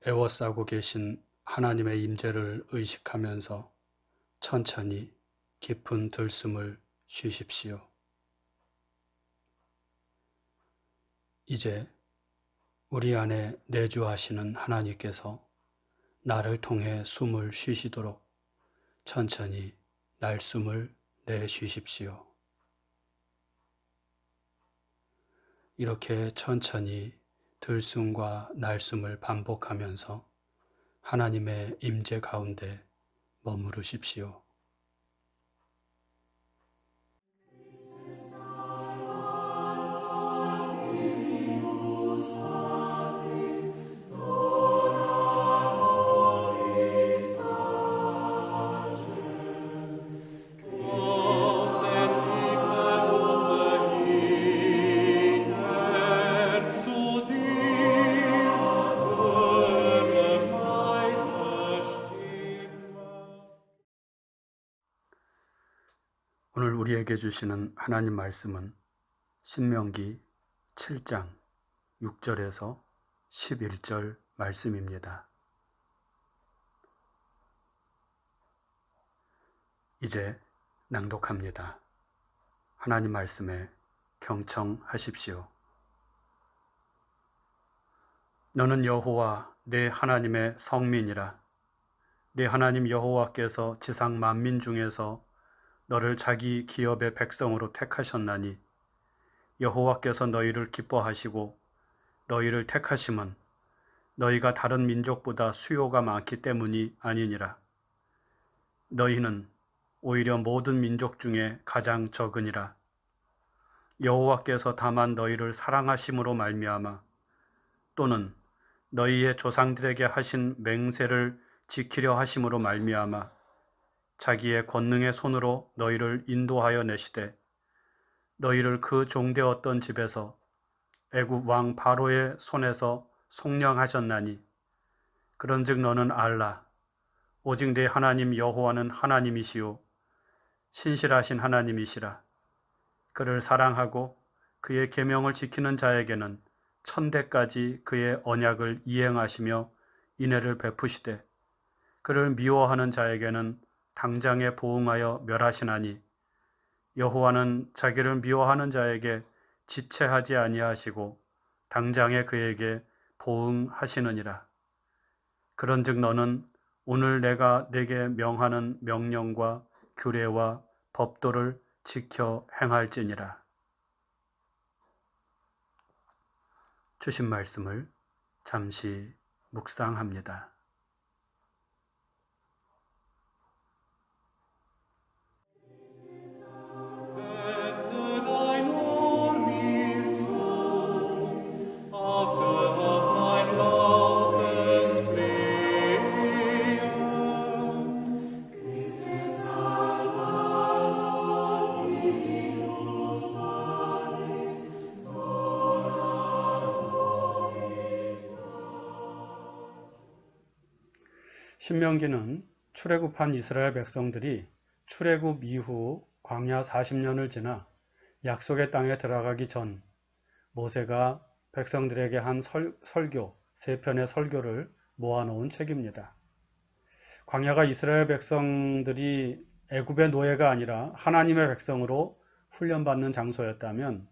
에워싸고 계신 하나님의 임재를 의식하면서 천천히 깊은 들숨을 쉬십시오. 이제 우리 안에 내주하시는 하나님께서 나를 통해 숨을 쉬시도록 천천히 날숨을 내쉬십시오. 이렇게 천천히 들숨과 날숨을 반복하면서 하나님의 임재 가운데 머무르십시오. 오늘 우리에게 주시는 하나님 말씀은 신명기 7장 6절에서 11절 말씀입니다. 이제 낭독합니다. 하나님 말씀에 경청하십시오. 너는 여호와 내 하나님의 성민이라. 내 하나님 여호와께서 지상 만민 중에서 너를 자기 기업의 백성으로 택하셨나니 여호와께서 너희를 기뻐하시고 너희를 택하심은 너희가 다른 민족보다 수요가 많기 때문이 아니니라. 너희는 오히려 모든 민족 중에 가장 적으니라. 여호와께서 다만 너희를 사랑하심으로 말미암아 또는 너희의 조상들에게 하신 맹세를 지키려 하심으로 말미암아 자기의 권능의 손으로 너희를 인도하여 내시되 너희를 그 종되었던 집에서 애굽 왕 바로의 손에서 속량하셨나니 그런즉 너는 알라. 오직 내 하나님 여호와는 하나님이시요 신실하신 하나님이시라. 그를 사랑하고 그의 계명을 지키는 자에게는 천대까지 그의 언약을 이행하시며 인애를 베푸시되 그를 미워하는 자에게는 당장에 보응하여 멸하시나니 여호와는 자기를 미워하는 자에게 지체하지 아니하시고 당장에 그에게 보응하시느니라. 그런즉 너는 오늘 내가 네게 명하는 명령과 규례와 법도를 지켜 행할지니라. 주신 말씀을 잠시 묵상합니다. 신명기는 출애굽한 이스라엘 백성들이 출애굽 이후 광야 40년을 지나 약속의 땅에 들어가기 전 모세가 백성들에게 한 설교, 3편의 설교를 모아놓은 책입니다. 광야가 이스라엘 백성들이 애굽의 노예가 아니라 하나님의 백성으로 훈련받는 장소였다면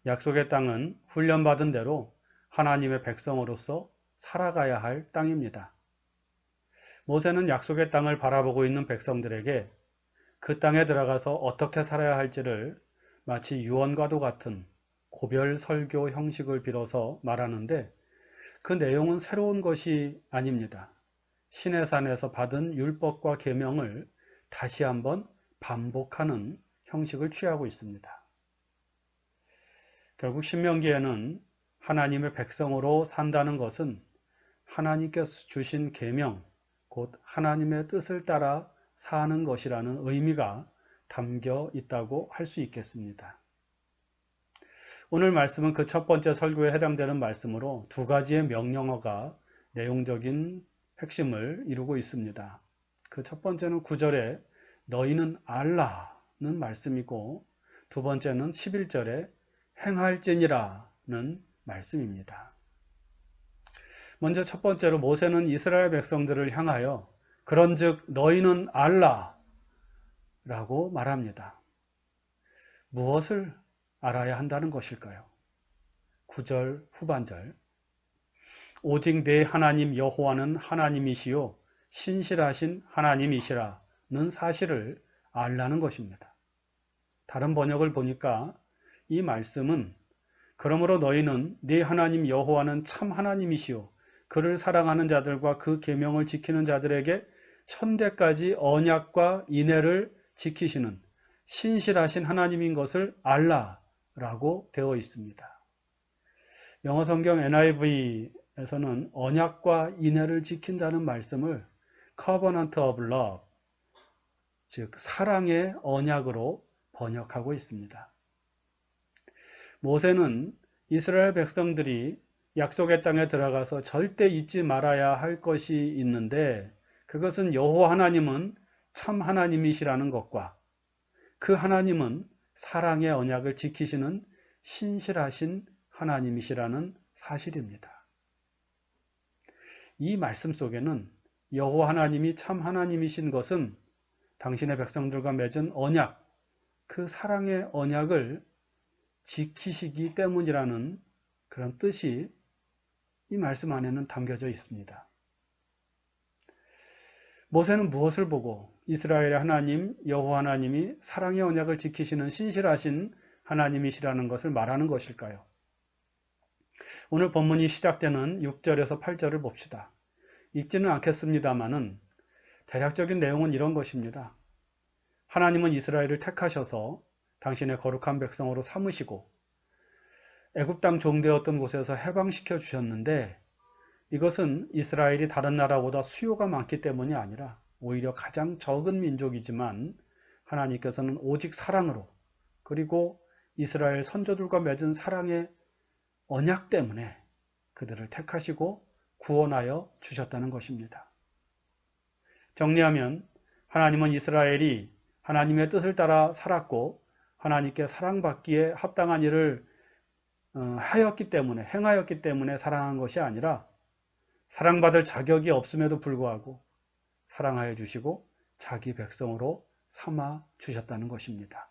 약속의 땅은 훈련받은 대로 하나님의 백성으로서 살아가야 할 땅입니다. 모세는 약속의 땅을 바라보고 있는 백성들에게 그 땅에 들어가서 어떻게 살아야 할지를 마치 유언과도 같은 고별 설교 형식을 빌어서 말하는데 그 내용은 새로운 것이 아닙니다. 시내산에서 받은 율법과 계명을 다시 한번 반복하는 형식을 취하고 있습니다. 결국 신명기에는 하나님의 백성으로 산다는 것은 하나님께서 주신 계명, 곧 하나님의 뜻을 따라 사는 것이라는 의미가 담겨 있다고 할 수 있겠습니다. 오늘 말씀은 그 첫 번째 설교에 해당되는 말씀으로 두 가지의 명령어가 내용적인 핵심을 이루고 있습니다. 그 첫 번째는 9절에 너희는 알라는 말씀이고 두 번째는 11절에 행할지니라는 말씀입니다. 먼저 첫 번째로 모세는 이스라엘 백성들을 향하여 그런즉 너희는 알라 라고 말합니다. 무엇을 알아야 한다는 것일까요? 9절 후반절 오직 내 하나님 여호와는 하나님이시요 신실하신 하나님이시라는 사실을 알라는 것입니다. 다른 번역을 보니까 이 말씀은 그러므로 너희는 네 하나님 여호와는 참 하나님이시요 그를 사랑하는 자들과 그 계명을 지키는 자들에게 천대까지 언약과 인애를 지키시는 신실하신 하나님인 것을 알라라고 되어 있습니다. 영어 성경 NIV에서는 언약과 인애를 지킨다는 말씀을 Covenant of Love, 즉 사랑의 언약으로 번역하고 있습니다. 모세는 이스라엘 백성들이 약속의 땅에 들어가서 절대 잊지 말아야 할 것이 있는데 그것은 여호와 하나님은 참 하나님이시라는 것과 그 하나님은 사랑의 언약을 지키시는 신실하신 하나님이시라는 사실입니다. 이 말씀 속에는 여호와 하나님이 참 하나님이신 것은 당신의 백성들과 맺은 언약, 그 사랑의 언약을 지키시기 때문이라는 그런 뜻이 이 말씀 안에는 담겨져 있습니다. 모세는 무엇을 보고 이스라엘의 하나님 여호와 하나님이 사랑의 언약을 지키시는 신실하신 하나님이시라는 것을 말하는 것일까요? 오늘 본문이 시작되는 6절에서 8절을 봅시다. 읽지는 않겠습니다마는 대략적인 내용은 이런 것입니다. 하나님은 이스라엘을 택하셔서 당신의 거룩한 백성으로 삼으시고 애굽 땅 종되었던 곳에서 해방시켜 주셨는데 이것은 이스라엘이 다른 나라보다 수요가 많기 때문이 아니라 오히려 가장 적은 민족이지만 하나님께서는 오직 사랑으로 그리고 이스라엘 선조들과 맺은 사랑의 언약 때문에 그들을 택하시고 구원하여 주셨다는 것입니다. 정리하면 하나님은 이스라엘이 하나님의 뜻을 따라 살았고 하나님께 사랑받기에 합당한 일을 행하였기 때문에 사랑한 것이 아니라 사랑받을 자격이 없음에도 불구하고 사랑하여 주시고 자기 백성으로 삼아 주셨다는 것입니다.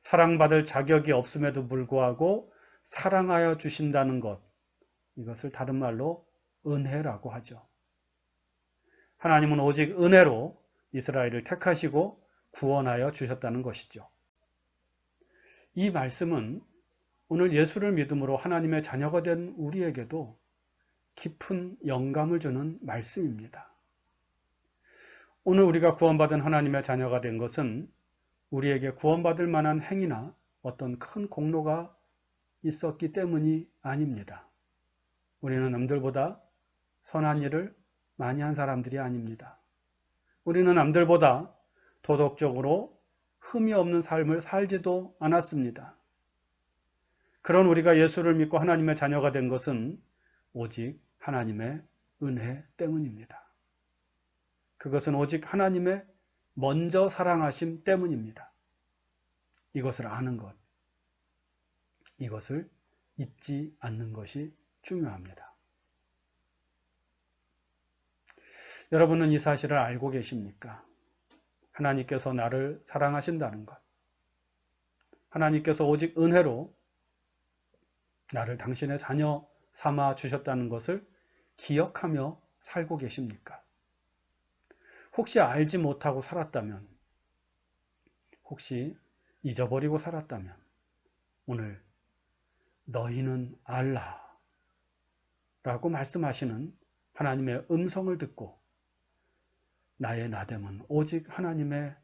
사랑받을 자격이 없음에도 불구하고 사랑하여 주신다는 것, 이것을 다른 말로 은혜라고 하죠. 하나님은 오직 은혜로 이스라엘을 택하시고 구원하여 주셨다는 것이죠. 이 말씀은 오늘 예수를 믿음으로 하나님의 자녀가 된 우리에게도 깊은 영감을 주는 말씀입니다. 오늘 우리가 구원받은 하나님의 자녀가 된 것은 우리에게 구원받을 만한 행위나 어떤 큰 공로가 있었기 때문이 아닙니다. 우리는 남들보다 선한 일을 많이 한 사람들이 아닙니다. 우리는 남들보다 도덕적으로 흠이 없는 삶을 살지도 않았습니다. 그런 우리가 예수를 믿고 하나님의 자녀가 된 것은 오직 하나님의 은혜 때문입니다. 그것은 오직 하나님의 먼저 사랑하심 때문입니다. 이것을 아는 것, 이것을 잊지 않는 것이 중요합니다. 여러분은 이 사실을 알고 계십니까? 하나님께서 나를 사랑하신다는 것, 하나님께서 오직 은혜로 나를 당신의 자녀 삼아 주셨다는 것을 기억하며 살고 계십니까? 혹시 알지 못하고 살았다면, 혹시 잊어버리고 살았다면 오늘 너희는 알라 라고 말씀하시는 하나님의 음성을 듣고 나의 나됨은 오직 하나님의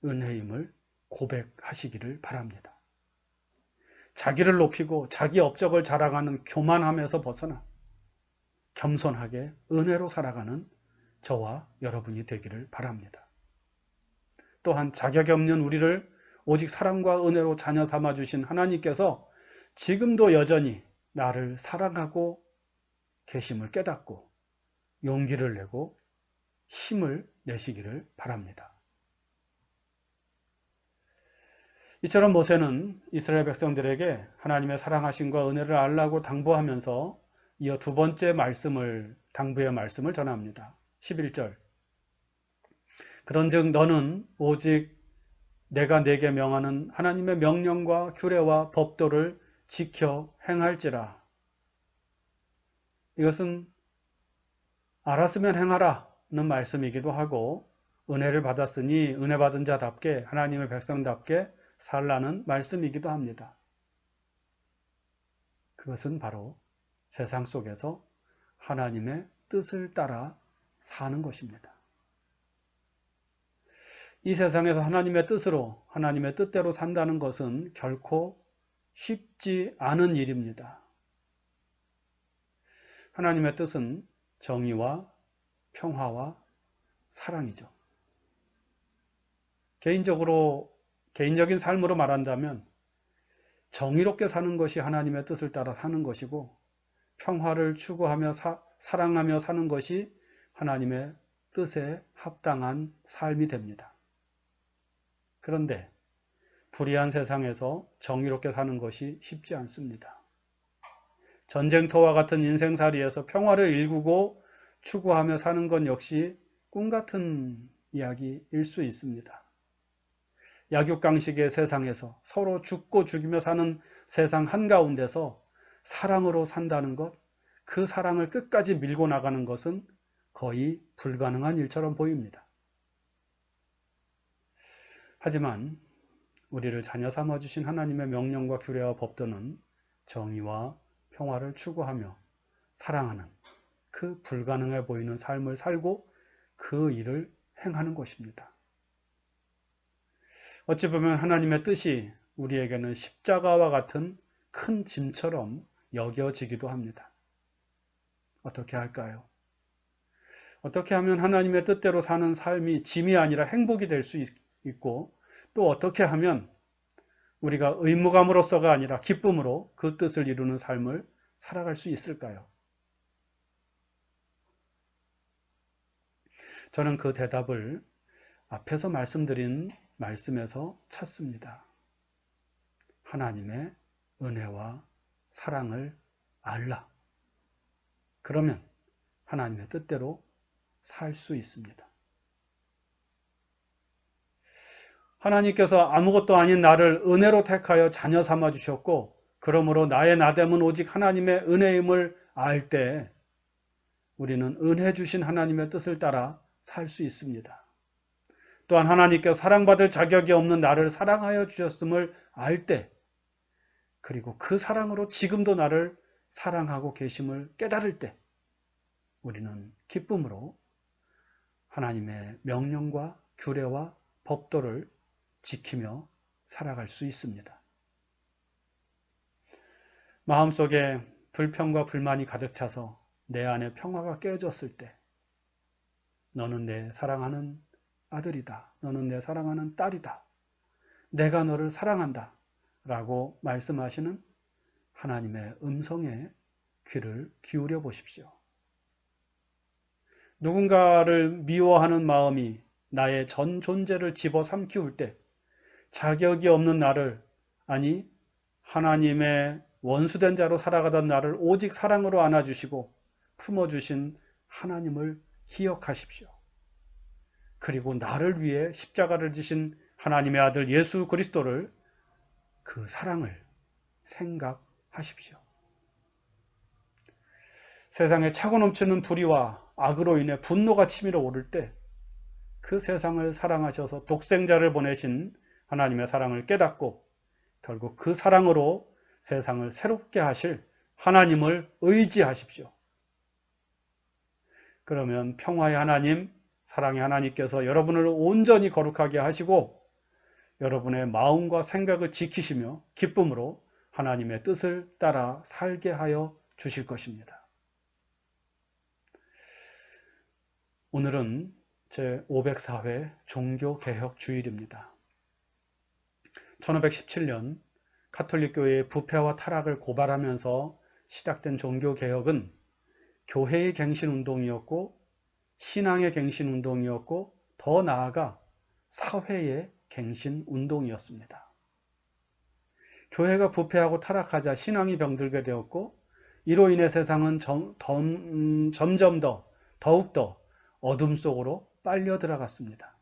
은혜임을 고백하시기를 바랍니다. 자기를 높이고 자기 업적을 자랑하는 교만함에서 벗어나 겸손하게 은혜로 살아가는 저와 여러분이 되기를 바랍니다. 또한 자격이 없는 우리를 오직 사랑과 은혜로 자녀 삼아 주신 하나님께서 지금도 여전히 나를 사랑하고 계심을 깨닫고 용기를 내고 힘을 내시기를 바랍니다. 이처럼 모세는 이스라엘 백성들에게 하나님의 사랑하심과 은혜를 알라고 당부하면서 이어 두 번째 당부의 말씀을 전합니다. 11절. 그런즉 너는 오직 내가 네게 명하는 하나님의 명령과 규례와 법도를 지켜 행할지라. 이것은 알았으면 행하라는 말씀이기도 하고, 은혜를 받았으니 은혜 받은 자답게, 하나님의 백성답게 살라는 말씀이기도 합니다. 그것은 바로 세상 속에서 하나님의 뜻을 따라 사는 것입니다. 이 세상에서 하나님의 뜻으로, 하나님의 뜻대로 산다는 것은 결코 쉽지 않은 일입니다. 하나님의 뜻은 정의와 평화와 사랑이죠. 개인적인 삶으로 말한다면 정의롭게 사는 것이 하나님의 뜻을 따라 사는 것이고, 평화를 추구하며 사랑하며 사는 것이 하나님의 뜻에 합당한 삶이 됩니다. 그런데 불의한 세상에서 정의롭게 사는 것이 쉽지 않습니다. 전쟁터와 같은 인생살이에서 평화를 일구고 추구하며 사는 건 역시 꿈같은 이야기일 수 있습니다. 약육강식의 세상에서 서로 죽고 죽이며 사는 세상 한가운데서 사랑으로 산다는 것, 그 사랑을 끝까지 밀고 나가는 것은 거의 불가능한 일처럼 보입니다. 하지만 우리를 자녀 삼아주신 하나님의 명령과 규례와 법도는 정의와 평화를 추구하며 사랑하는 그 불가능해 보이는 삶을 살고 그 일을 행하는 것입니다. 어찌 보면 하나님의 뜻이 우리에게는 십자가와 같은 큰 짐처럼 여겨지기도 합니다. 어떻게 할까요? 어떻게 하면 하나님의 뜻대로 사는 삶이 짐이 아니라 행복이 될 수 있고, 또 어떻게 하면 우리가 의무감으로서가 아니라 기쁨으로 그 뜻을 이루는 삶을 살아갈 수 있을까요? 저는 그 대답을 앞에서 말씀드린 말씀에서 찾습니다. 하나님의 은혜와 사랑을 알라. 그러면 하나님의 뜻대로 살 수 있습니다. 하나님께서 아무것도 아닌 나를 은혜로 택하여 자녀 삼아 주셨고, 그러므로 나의 나됨은 오직 하나님의 은혜임을 알 때 우리는 은혜 주신 하나님의 뜻을 따라 살 수 있습니다. 또한 하나님께 사랑받을 자격이 없는 나를 사랑하여 주셨음을 알 때, 그리고 그 사랑으로 지금도 나를 사랑하고 계심을 깨달을 때 우리는 기쁨으로 하나님의 명령과 규례와 법도를 지키며 살아갈 수 있습니다. 마음속에 불평과 불만이 가득 차서 내 안에 평화가 깨어졌을 때, 너는 내 사랑하는 아들이다. 너는 내 사랑하는 딸이다. 내가 너를 사랑한다. 라고 말씀하시는 하나님의 음성에 귀를 기울여 보십시오. 누군가를 미워하는 마음이 나의 전 존재를 집어삼키울 때, 자격이 없는 나를, 아니 하나님의 원수된 자로 살아가던 나를 오직 사랑으로 안아주시고 품어주신 하나님을 기억하십시오. 그리고 나를 위해 십자가를 지신 하나님의 아들 예수 그리스도를, 그 사랑을 생각하십시오. 세상에 차고 넘치는 불의와 악으로 인해 분노가 치밀어 오를 때, 그 세상을 사랑하셔서 독생자를 보내신 하나님의 사랑을 깨닫고 결국 그 사랑으로 세상을 새롭게 하실 하나님을 의지하십시오. 그러면 평화의 하나님, 사랑의 하나님께서 여러분을 온전히 거룩하게 하시고 여러분의 마음과 생각을 지키시며 기쁨으로 하나님의 뜻을 따라 살게 하여 주실 것입니다. 오늘은 제504회 종교개혁 주일입니다. 1517년 가톨릭교회의 부패와 타락을 고발하면서 시작된 종교개혁은 교회의 갱신운동이었고, 신앙의 갱신운동이었고, 더 나아가 사회의 갱신운동이었습니다. 교회가 부패하고 타락하자 신앙이 병들게 되었고, 이로 인해 세상은 점점 더욱더 어둠 속으로 빨려 들어갔습니다.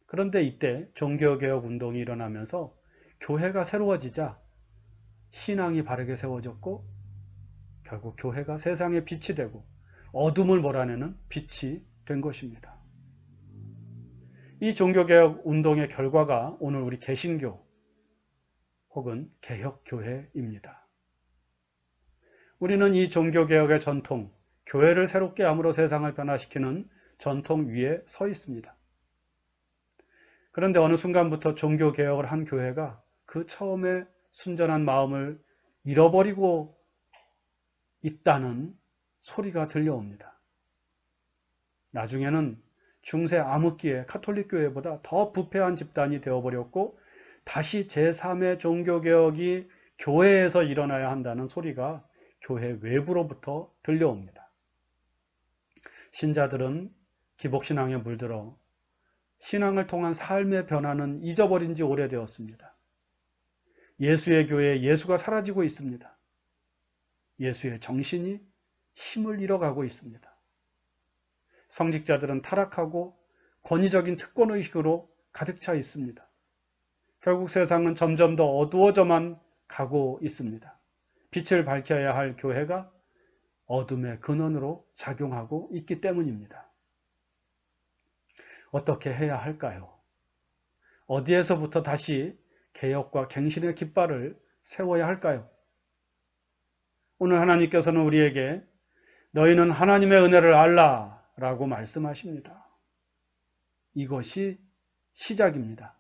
그런데 이때 종교개혁 운동이 일어나면서 교회가 새로워지자 신앙이 바르게 세워졌고 결국 교회가 세상의 빛이 되고 어둠을 몰아내는 빛이 된 것입니다. 이 종교개혁 운동의 결과가 오늘 우리 개신교 혹은 개혁교회입니다. 우리는 이 종교개혁의 전통, 교회를 새롭게 함으로 세상을 변화시키는 전통 위에 서 있습니다. 그런데 어느 순간부터 종교개혁을 한 교회가 그 처음에 순전한 마음을 잃어버리고 있다는 소리가 들려옵니다. 나중에는 중세 암흑기에 카톨릭 교회보다 더 부패한 집단이 되어버렸고 다시 제3의 종교개혁이 교회에서 일어나야 한다는 소리가 교회 외부로부터 들려옵니다. 신자들은 기복신앙에 물들어 신앙을 통한 삶의 변화는 잊어버린 지 오래되었습니다. 예수의 교회에 예수가 사라지고 있습니다. 예수의 정신이 힘을 잃어가고 있습니다. 성직자들은 타락하고 권위적인 특권의식으로 가득 차 있습니다. 결국 세상은 점점 더 어두워져만 가고 있습니다. 빛을 밝혀야 할 교회가 어둠의 근원으로 작용하고 있기 때문입니다. 어떻게 해야 할까요? 어디에서부터 다시 개혁과 갱신의 깃발을 세워야 할까요? 오늘 하나님께서는 우리에게 너희는 하나님의 은혜를 알라 라고 말씀하십니다. 이것이 시작입니다.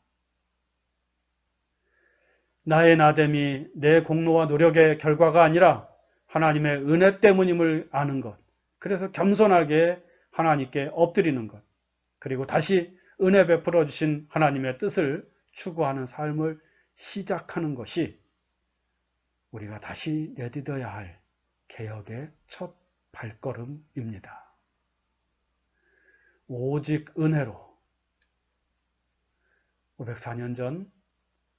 나의 나됨이 내 공로와 노력의 결과가 아니라 하나님의 은혜 때문임을 아는 것. 그래서 겸손하게 하나님께 엎드리는 것. 그리고 다시 은혜 베풀어 주신 하나님의 뜻을 추구하는 삶을 시작하는 것이 우리가 다시 내딛어야 할 개혁의 첫 발걸음입니다. 오직 은혜로 504년 전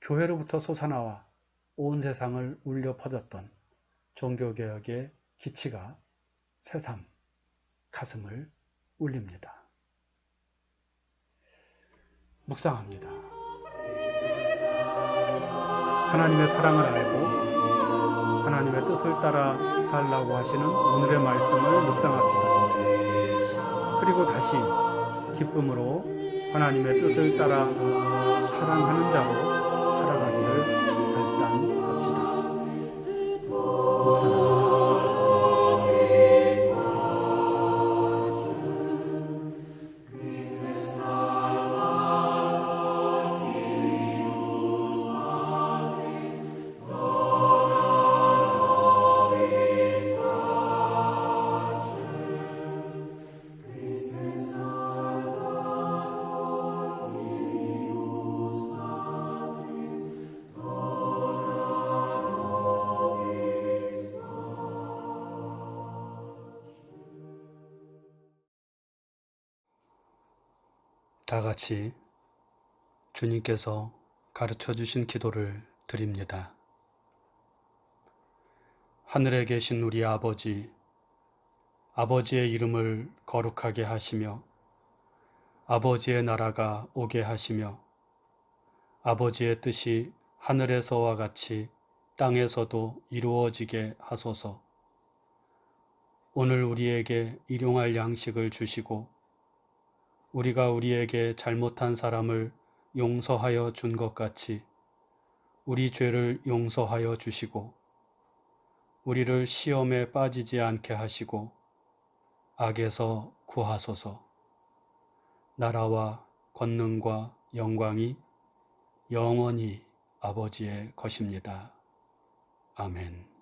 교회로부터 솟아나와 온 세상을 울려 퍼졌던 종교개혁의 기치가 새삼 가슴을 울립니다. 묵상합니다. 하나님의 사랑을 알고 하나님의 뜻을 따라 살라고 하시는 오늘의 말씀을 묵상합시다. 그리고 다시 기쁨으로 하나님의 뜻을 따라 사랑하는 자로 살아가기를 결단합시다. 묵상합니다. 다 같이 주님께서 가르쳐 주신 기도를 드립니다. 하늘에 계신 우리 아버지, 아버지의 이름을 거룩하게 하시며 아버지의 나라가 오게 하시며 아버지의 뜻이 하늘에서와 같이 땅에서도 이루어지게 하소서. 오늘 우리에게 일용할 양식을 주시고 우리가 우리에게 잘못한 사람을 용서하여 준 것 같이 우리 죄를 용서하여 주시고 우리를 시험에 빠지지 않게 하시고 악에서 구하소서. 나라와 권능과 영광이 영원히 아버지의 것입니다. 아멘.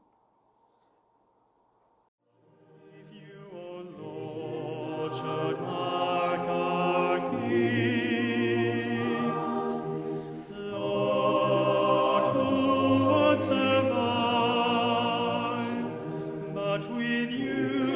But with you